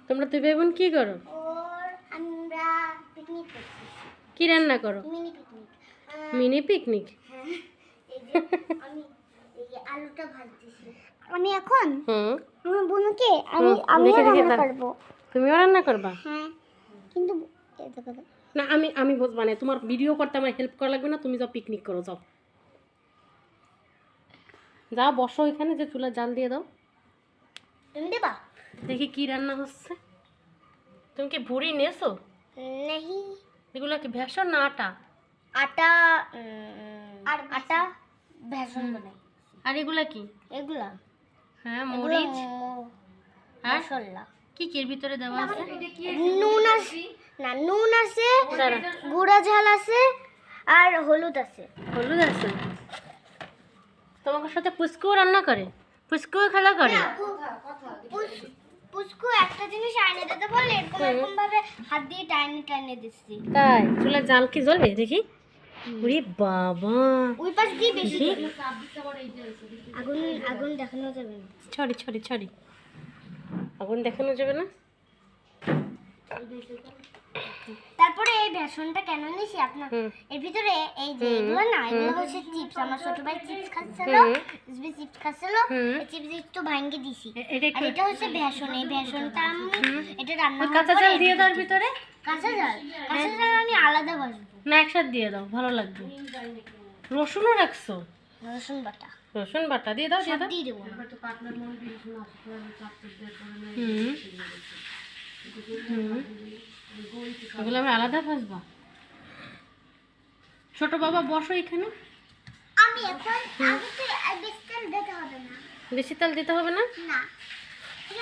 তোমরা দুই ভাই বোন কি করো? আমরা পিকনিক করছি। কি রান্না করো? Mini picnic. Mini picnic. এই যে আমি এই যে আলুটা ভাজতেছি। আমি এখন আমার বোনকে আমি রান্না করব। তুমিও রান্না করবা? হ্যাঁ, কিন্তু এই দেখো না, আমি বুঝবা না, তোমার ভিডিও করতে আমার হেল্প করা লাগবে না, তুমি যাও পিকনিক করো, যাও যাও বসো এখানে, যে চুলা জাল দিয়ে দাও। তুমি দেবা? দেখি কি রান্না হচ্ছে। তুমি কি ভুড়ি নেছো? नहीं। এগুলো কি ভেসন না আটা? আটা আর আটা বেসন বানাই। আর এগুলা কি? এগুলা হ্যাঁ, মরিচ আর মশলা। কি কি এর ভিতরে দেওয়া আছে? নুন আছে, না নুন আছে, গুঁড়া ঝাল আছে আর হলুদ আছে। হলুদ আছে? তোমার সাথে পুচকুও রান্না করে? পুচকুও খেলা করে? পুচকু একটা জিনিস আইনে দিতে বলে এরকম এরকম ভাবে হাত দিয়ে টাইনে টাইনে দিচ্ছি। তাই? চুলা জাল কি জ্বলবে দেখি? ওরে বাবা, ওই পাশ দিয়ে বেশি আগুন আগুন দেখানো যাবে না। ছড়ি ছড়ি ছড়ি, আগুন দেখানো যাবে না। তারপরে এই বেসনটা কেন নিছি আপনার, এর ভিতরে এই যে এগুলো না, এগুলো হচ্ছে চিপস। আমার ছোট ভাই চিপস খাচ্ছিল, চিপস খাচ্ছিল, এই চিপস একটু ভাঙিয়ে দিছি। আর এটা হচ্ছে বেসন। এই বেসনটা আমি এটা রান্না কাঁচা চাল দিয়ে দাও ভিতরে। কাঁচা চাল আমি আলাদা ভাজবো না, একসাথে দিয়ে দাও, ভালো লাগবে। রসুনও রাখছো? রসুন বাটা রসুন বাটা দিয়ে দাও, দিয়ে দাও। দিয়ে দেবো না। এগুলো আমি আলাদা ভাজবা। ছোট বাবা বসো এখানে। আমি এখন আগে বেশি তেল দিতে হবে না। বেশি তেল দিতে হবে না? না।